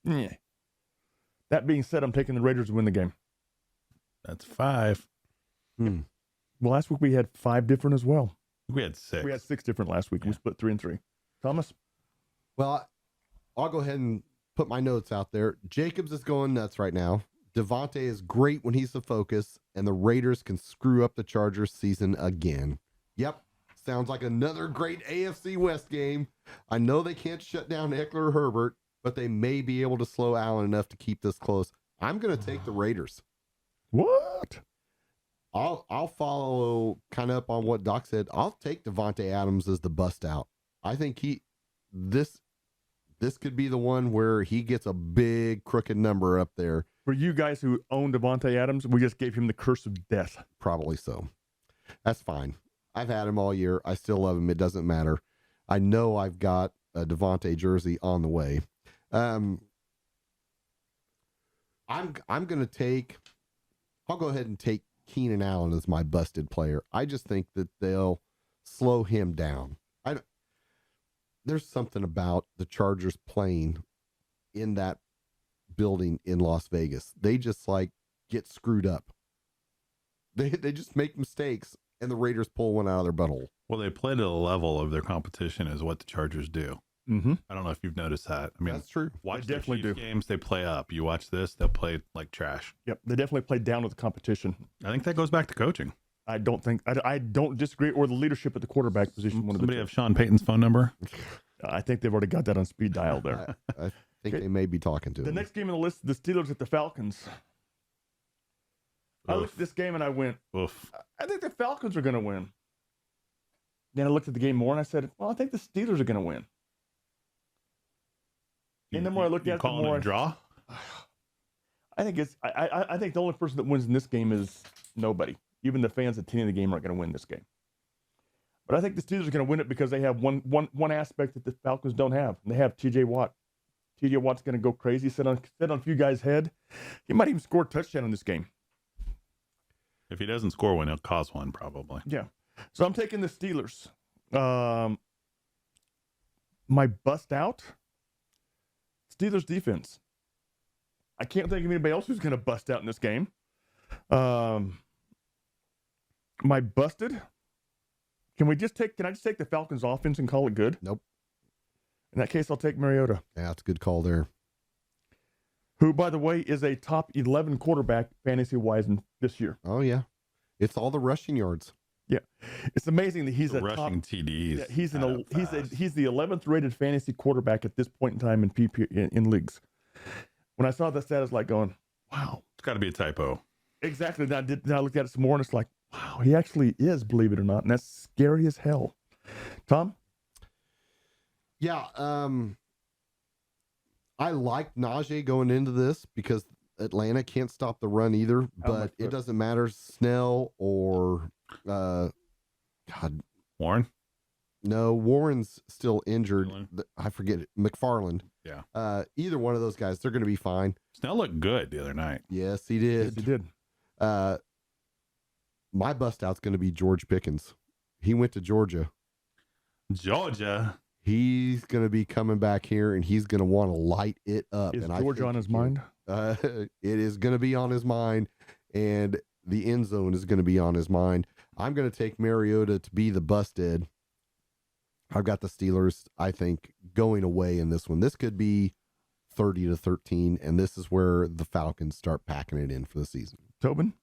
Yeah. That being said, I'm taking the Raiders to win the game. That's 5. Well, last week we had 5 different as well. We had 6. We had 6 different last week. Yeah. We split 3 and 3. Thomas? Well, I'll go ahead and put my notes out there. Jacobs is going nuts right now. Devontae is great when he's the focus, and the Raiders can screw up the Chargers season again. Yep. Sounds like another great AFC West game. I know they can't shut down Eckler or Herbert, but they may be able to slow Allen enough to keep this close. I'm going to take the Raiders. What? I'll follow kind of up on what Doc said. I'll take Devontae Adams as the bust out. I think this could be the one where he gets a big crooked number up there. For you guys who own Devontae Adams, we just gave him the curse of death. Probably so. That's fine. I've had him all year. I still love him. It doesn't matter. I know I've got a Devontae jersey on the way. I'm going to I'll go ahead and take Keenan Allen as my busted player. I just think that they'll slow him down. There's something about the Chargers playing in that building in Las Vegas. They just get screwed up. They just make mistakes, and the Raiders pull one out of their butthole. Well, they play to the level of their competition is what the Chargers do. Mm-hmm. I don't know if you've noticed that. I mean, that's true. Watch they definitely do. Games, they play up. You watch this, they'll play like trash. Yep, they definitely play down with the competition. I think that goes back to coaching. I don't disagree, or the leadership at the quarterback position. Somebody have Sean Payton's phone number? I think they've already got that on speed dial there. I think they may be talking to him. The next game on the list, the Steelers at the Falcons. I looked at this game and I went, oof. I think the Falcons are going to win. Then I looked at the game more and I said, well, I think the Steelers are going to win. And the more I looked at it, the more a draw. I think I think the only person that wins in this game is nobody. Even the fans attending the game aren't going to win this game. But I think the Steelers are going to win it because they have one aspect that the Falcons don't have. And they have T.J. Watt. T.J. Watt's going to go crazy, sit on a few guys' head. He might even score a touchdown in this game. If he doesn't score one, he'll cause one probably. Yeah. So I'm taking the Steelers. My bust out. Steelers defense. I can't think of anybody else who's going to bust out in this game. My busted. Can I just take the Falcons offense and call it good? Nope. In that case, I'll take Mariota. Yeah, that's a good call there. Who, by the way, is a top 11 quarterback fantasy-wise this year. Oh, yeah. It's all the rushing yards. Yeah. It's amazing that he's a rushing top, TDs. Yeah, he's the 11th rated fantasy quarterback at this point in time in in leagues. When I saw that stat, I was like going, wow. It's got to be a typo. Exactly. Now I looked at it some more, and it's like, wow, he actually is, believe it or not, and that's scary as hell. Tom? Yeah, I like Najee going into this because Atlanta can't stop the run either, but it doesn't matter. Snell or Warren? No, Warren's still injured. I forget it. McFarland. Yeah. Either one of those guys, they're going to be fine. Snell looked good the other night. Yes, he did. Yes, he did. My bust out's going to be George Pickens. He went to Georgia. Georgia. He's going to be coming back here, and he's going to want to light it up. Is and Georgia on his mind? It is going to be on his mind, and the end zone is going to be on his mind. I'm going to take Mariota to be the busted. I've got the Steelers, I think, going away in this one. This could be 30-13, and this is where the Falcons start packing it in for the season. Tobin?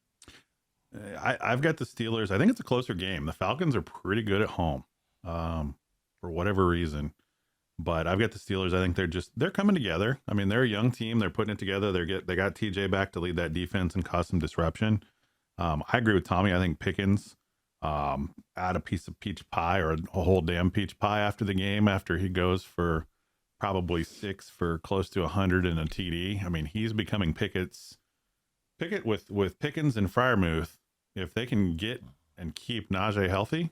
I've got the Steelers. I think it's a closer game. The Falcons are pretty good at home for whatever reason. But I've got the Steelers. I think they're coming together. I mean, they're a young team. They're putting it together. They got TJ back to lead that defense and cause some disruption. I agree with Tommy. I think Pickens add a piece of peach pie or a whole damn peach pie after the game, after he goes for probably 6 for close to 100 and a TD. I mean, he's becoming Pickett with Pickens and Freiermuth. If they can get and keep Najee healthy,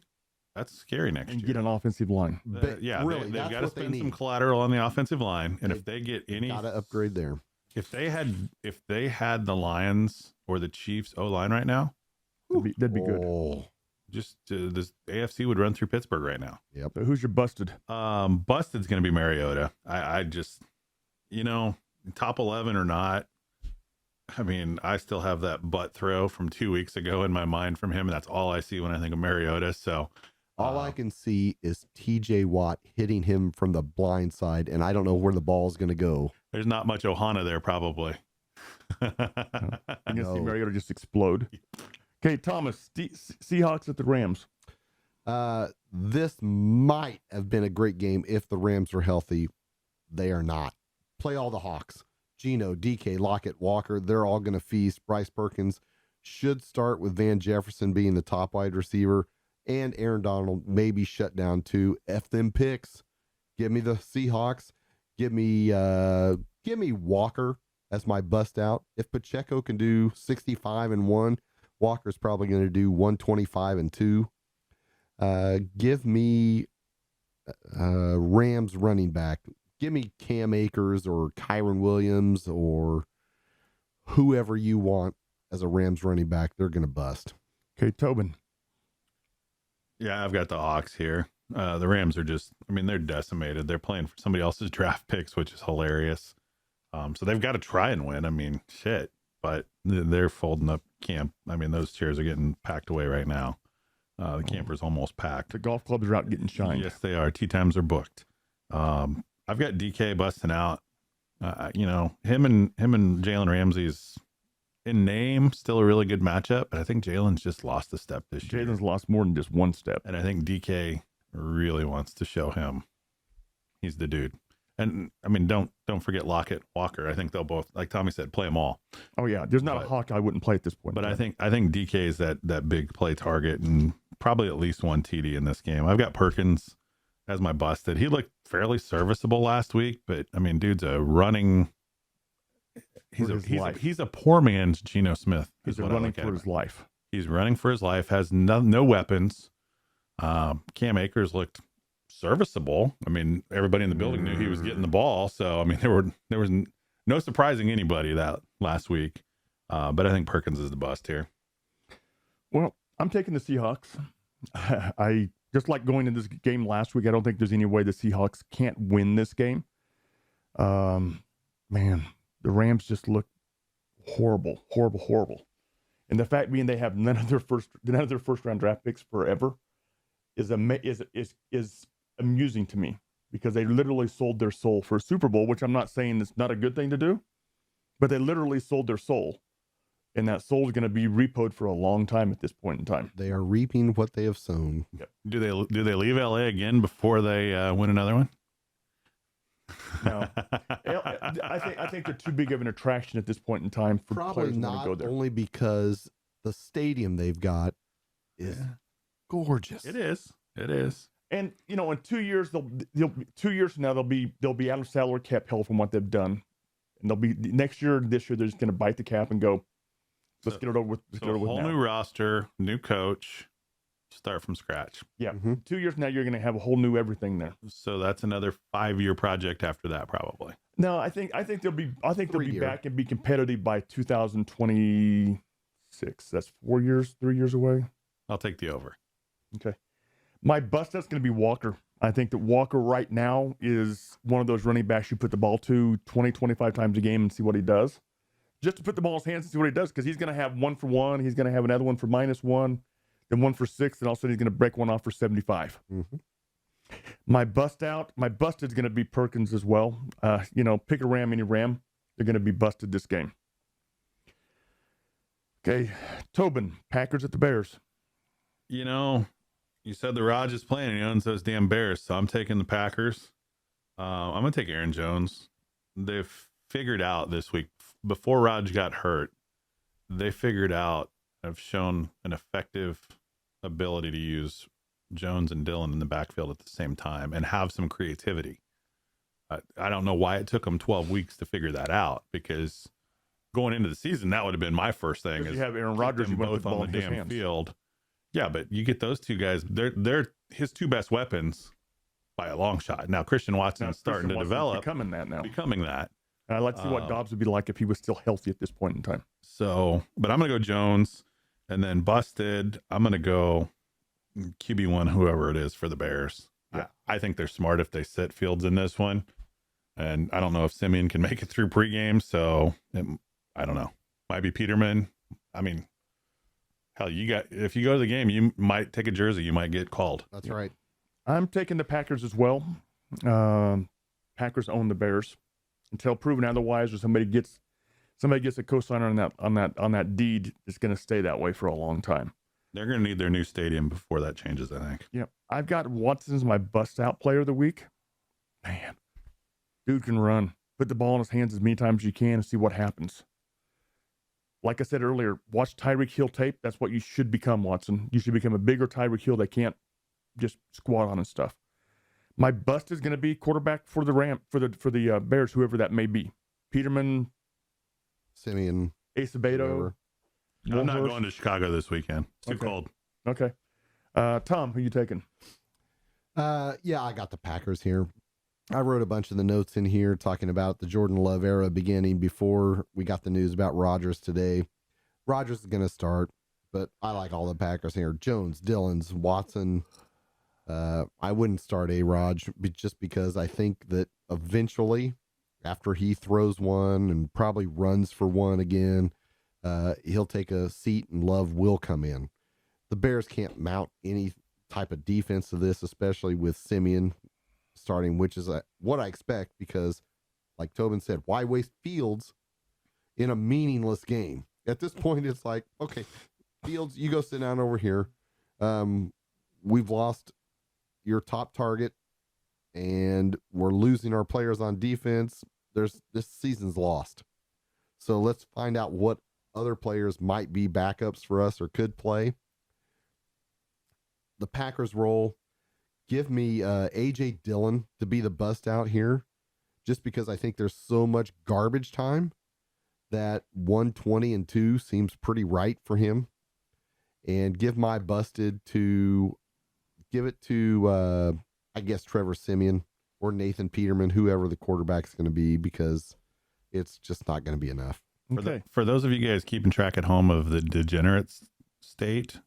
that's scary next year. Get an offensive line. Yeah, really, they've got to spend some need. Collateral on the offensive line, and if they get any, got to upgrade there. If they had the Lions or the Chiefs O line right now, that'd be good. Just this AFC would run through Pittsburgh right now. Yep. So who's your busted? Busted's going to be Mariota. I just, top 11 or not. I mean, I still have that butt throw from 2 weeks ago in my mind from him, and that's all I see when I think of Mariota. So all I can see is TJ Watt hitting him from the blind side, and I don't know where the ball is going to go. There's not much Ohana there, probably. You're going to see Mariota just explode. Okay, Thomas, Seahawks at the Rams. This might have been a great game if the Rams were healthy. They are not. Play all the Hawks. Geno, DK, Lockett, Walker, they're all going to feast. Bryce Perkins should start with Van Jefferson being the top wide receiver, and Aaron Donald may be shut down too. F them picks. Give me the Seahawks. Give me Walker as my bust out. If Pacheco can do 65-1, Walker's probably going to do 125-2. Give me Rams running back. Give me Cam Akers or Kyron Williams or whoever you want as a Rams running back. They're going to bust. Okay, Tobin. Yeah, I've got the Hawks here. The Rams are they're decimated. They're playing for somebody else's draft picks, which is hilarious. So they've got to try and win. I mean, shit. But they're folding up camp. I mean, those chairs are getting packed away right now. The camper's almost packed. The golf clubs are out getting shined. Yes, they are. Tee times are booked. I've got DK busting out. Him and Jalen Ramsey's in name still a really good matchup, but I think Jalen's just lost a step this year. Jalen's lost more than just one step, and I think DK really wants to show him he's the dude. And I mean, don't forget Lockett, Walker. I think they'll both, like Tommy said, play them all. Oh yeah, there's not a Hawk I wouldn't play at this point. But I think DK is that big play target and probably at least one TD in this game. I've got Perkins as my busted. He looked fairly serviceable last week, but I mean, dude's a running. He's a poor man's Geno Smith. He's running for his life. He's running for his life. Has no weapons. Cam Akers looked serviceable. I mean, everybody in the building knew he was getting the ball, so I mean, there was no surprising anybody that last week. But I think Perkins is the bust here. Well, I'm taking the Seahawks. I just like going into this game last week. I don't think there's any way the Seahawks can't win this game. man, the Rams just look horrible, horrible, horrible. And the fact being they have none of their first round draft picks forever is amusing to me, because they literally sold their soul for a Super Bowl, which I'm not saying it's not a good thing to do, but they literally sold their soul, and that soul is going to be repoed for a long time at this point in time. They are reaping what they have sown. Yep. Do they leave LA again before they win another one? No, I think they're too big of an attraction at this point in time for Probably players who want not to go there. only because the stadium they've got is gorgeous. It is. It is. And in 2 years, they'll 2 years from now they'll be out of salary cap hell from what they've done, and they'll be next year, this year they're just going to bite the cap and go, let's get it over with. Let's get it over with whole now. new roster, new coach, start from scratch. Yeah, 2 years from now you're going to have a whole new everything there. So that's another 5-year project after that, probably. No, I think they'll be 3 year. back and be competitive by 2026. That's 4 years, 3 years away. I'll take the over. Okay. My bust out's going to be Walker. I think that Walker right now is one of those running backs you put the ball to 20, 25 times a game and see what he does. Just to put the ball in his hands and see what he does, because he's going to have 1 for 1. He's going to have another one for -1, then 1 for 6, and all of a sudden he's going to break one off for 75. Mm-hmm. My busted is going to be Perkins as well. Pick a ram, any ram. They're going to be busted this game. Okay. Tobin, Packers at the Bears. You said the Raj is playing and he owns those damn Bears, so I'm taking the Packers. I'm going to take Aaron Jones. They've figured out this week, before Raj got hurt, they figured out, have shown an effective ability to use Jones and Dillon in the backfield at the same time and have some creativity. I don't know why it took them 12 weeks to figure that out, because going into the season, that would have been my first thing. You have Aaron Rodgers, you want to put both the ball on in the his damn hands. field. Yeah, but you get those two guys, they're his two best weapons by a long shot. Now Christian Watson's starting to develop, becoming that. And I'd like to see what Dobbs would be like if he was still healthy at this point in time. So, but I'm going to go Jones, and then busted, I'm going to go QB1, whoever it is, for the Bears. Yeah. I think they're smart if they sit Fields in this one. And I don't know if Simeon can make it through pregame, so I don't know. Might be Peterman. I mean, hell, if you go to the game, you might take a jersey. You might get called. That's right. I'm taking the Packers as well. Packers own the Bears until proven otherwise, or somebody gets a cosigner on that deed. It's going to stay that way for a long time. They're going to need their new stadium before that changes, I think. Yeah, I've got Watson as my bust out player of the week. Man, dude can run. Put the ball in his hands as many times as you can and see what happens. Like I said earlier, watch Tyreek Hill tape. That's what you should become, Watson. You should become a bigger Tyreek Hill that can't just squat on and stuff. My bust is going to be quarterback for the Bears, whoever that may be. Peterman, Simeon, Acevedo. I'm not going to Chicago this weekend. It's too cold. Okay. Tom, who you taking? Yeah, I got the Packers here. I wrote a bunch of the notes in here talking about the Jordan Love era beginning before we got the news about Rodgers today. Rodgers is going to start, but I like all the Packers here. Jones, Dillons, Watson. I wouldn't start A-Raj just because I think that eventually, after he throws one and probably runs for one again, he'll take a seat and Love will come in. The Bears can't mount any type of defense to this, especially with Simeon starting, which is what I expect, because like Tobin said, why waste Fields in a meaningless game? At this point, it's like, okay, Fields, you go sit down over here. We've lost your top target and we're losing our players on defense. This season's lost. So let's find out what other players might be backups for us or could play. The Packers roll. Give me A.J. Dillon to be the bust out here, just because I think there's so much garbage time that 120-2 seems pretty right for him. And give my busted to I guess Trevor Simeon or Nathan Peterman, whoever the quarterback's going to be, because it's just not going to be enough. Okay. For those of you guys keeping track at home of the degenerate state,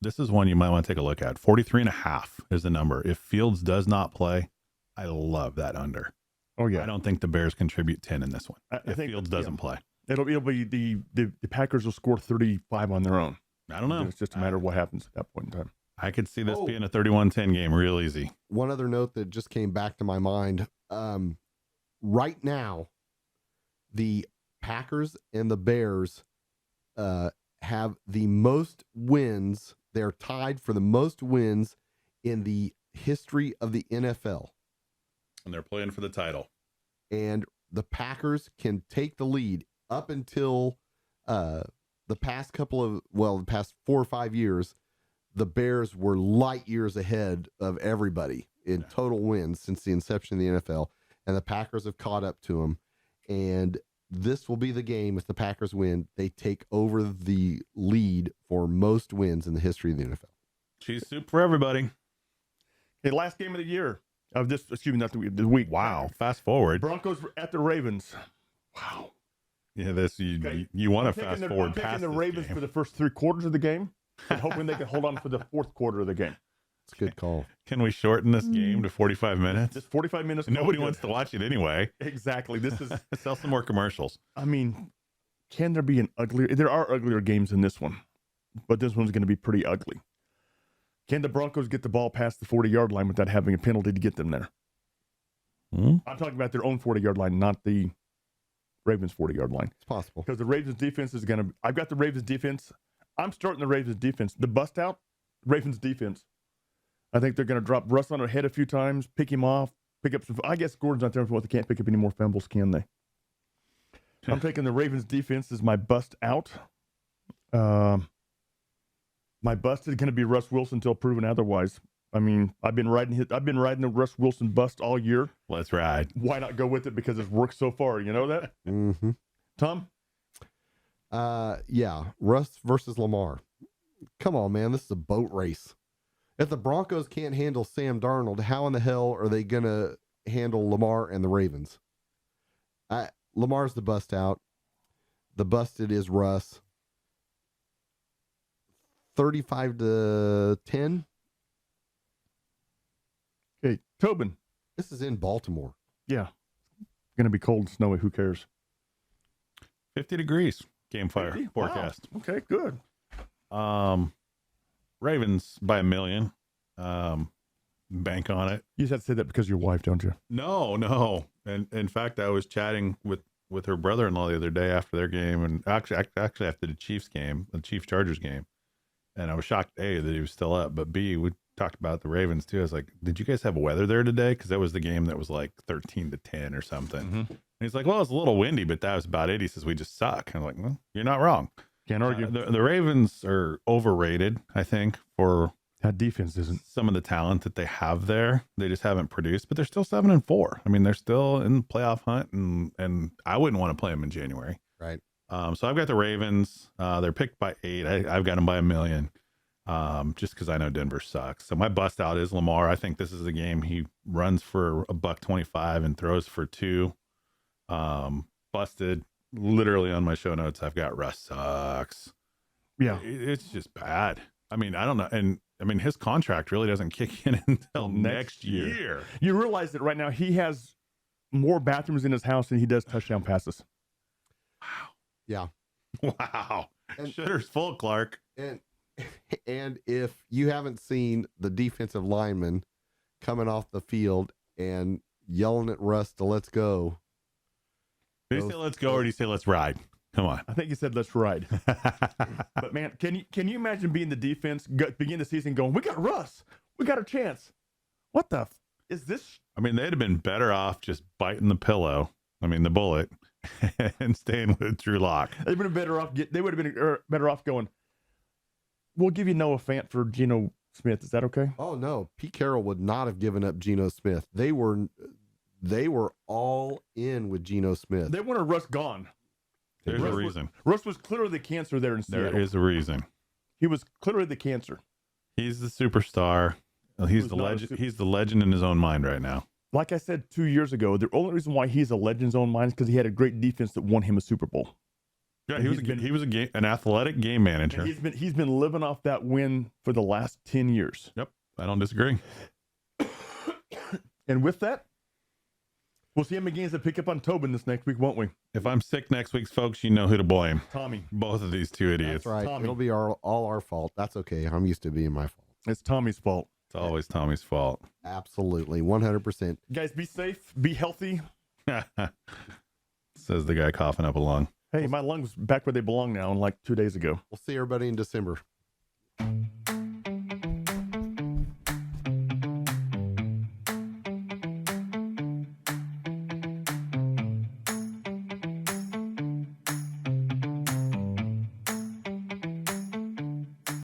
this is one you might want to take a look at. 43.5 is the number. If Fields does not play, I love that under. Oh yeah. I don't think the Bears contribute 10 in this one. I If think Fields doesn't play. It'll be the Packers will score 35 on their own. I don't know. It's just a matter of what happens at that point in time. I could see this being a 31-10 game real easy. One other note that just came back to my mind. Right now, the Packers and the Bears have the most wins. They're tied for the most wins in the history of the NFL. And they're playing for the title. And the Packers can take the lead up until the past 4 or 5 years. The Bears were light years ahead of everybody in total wins since the inception of the NFL. And the Packers have caught up to them. And this will be the game. If the Packers win, they take over the lead for most wins in the history of the NFL. Cheese soup for everybody. Okay, last game of the year of this, excuse me, not the week. Wow. Fast forward. Broncos at the Ravens. Wow. Yeah, this you want to fast forward I'm past taking the this Ravens game. for the first 3 quarters of the game and hoping they can hold on for the 4th quarter of the game. It's a good call. Can we shorten this game to 45 minutes? Just 45 minutes. Nobody wants to watch it anyway. Exactly. This is, Sell some more commercials. I mean, can there be an uglier? There are uglier games than this one, but this one's going to be pretty ugly. Can the Broncos get the ball past the 40-yard line without having a penalty to get them there? I'm talking about their own 40-yard line, not the Ravens 40-yard line. It's possible. Because the Ravens defense is going to, I've got the Ravens defense. I'm starting the Ravens defense. The bust out, Ravens defense. I think they're going to drop Russ on their head a few times, pick him off, pick up some. I guess Gordon's not there for what they can't pick up any more fumbles, can they? I'm taking the Ravens defense as my bust out. My bust is going to be Russ Wilson until proven otherwise. I mean, I've been riding the Russ Wilson bust all year. Let's ride. Why not go with it? Because it's worked so far. You know that? Mm-hmm. Tom? Yeah. Russ versus Lamar. Come on, man. This is a boat race. If the Broncos can't handle Sam Darnold, how in the hell are they going to handle Lamar and the Ravens? Lamar's the bust out. The busted is Russ. 35-10. Okay, Tobin. This is in Baltimore. Yeah. It's going to be cold and snowy. Who cares? 50 degrees. Game fire 50? forecast. Wow. Okay, good. Ravens by 1 million. Bank on it. You just have to say that because of your wife, don't you? No. And in fact, I was chatting with her brother-in-law the other day after their game, and actually after the Chiefs game, the Chiefs Chargers game. And I was shocked, A, that he was still up, but B, we talked about the Ravens too. I was like, did you guys have weather there today? Because that was the game that was like 13-10 or something. Mm-hmm. And he's like, well, it's a little windy, but that was about it. He says, we just suck. I'm like, well, you're not wrong. Can't argue. The Ravens are overrated, I think, for That defense isn't. some of the talent that they have there. They just haven't produced, but they're still 7-4. I mean, they're still in the playoff hunt, and I wouldn't want to play them in January. Right. So I've got the Ravens. They're picked by 8. I've got them by 1 million. Just because I know Denver sucks. So my bust out is Lamar. I think this is a game he runs for $125 and throws for 2. Busted. Literally on my show notes, I've got Russ sucks. Yeah. It's just bad. I mean, I don't know. And I mean, his contract really doesn't kick in until next year. You realize that right now he has more bathrooms in his house than he does touchdown passes. Yeah. Wow. And- Shitter's full, Clark. And if you haven't seen the defensive lineman coming off the field and yelling at Russ to let's go. Did he say let's go or did he say let's ride? Come on. I think he said let's ride. But man, can you imagine being the defense, begin the season going, we got Russ. We got a chance. What the is this? I mean, they'd have been better off just biting the pillow. I mean, the bullet and staying with Drew Lock. They would have been better off. They would have been better off going, we'll give you Noah Fant for Geno Smith. Is that okay? Oh no, Pete Carroll would not have given up Geno Smith. They were all in with Geno Smith. They wanted Russ gone. There's a reason. Russ was clearly the cancer there in Seattle. There is a reason. He was clearly the cancer. He's the superstar. He's the legend. He's the legend in his own mind right now. Like I said 2 years ago, the only reason why he's a legend's own mind is because he had a great defense that won him a Super Bowl. Yeah, he was an athletic game manager. And he's been living off that win for the last 10 years. Yep, I don't disagree. And with that, We'll see how many games that pick up on Tobin this next week, won't we? If I'm sick next week, folks, you know who to blame. Tommy. Both of these two idiots. That's right. Tommy. It'll be all our fault. That's okay. I'm used to being my fault. It's Tommy's fault. It's always Tommy's fault. Absolutely. 100%. Guys, be safe, be healthy. Says the guy coughing up a lung. Hey, my lungs back where they belong now, like 2 days ago. We'll see everybody in December.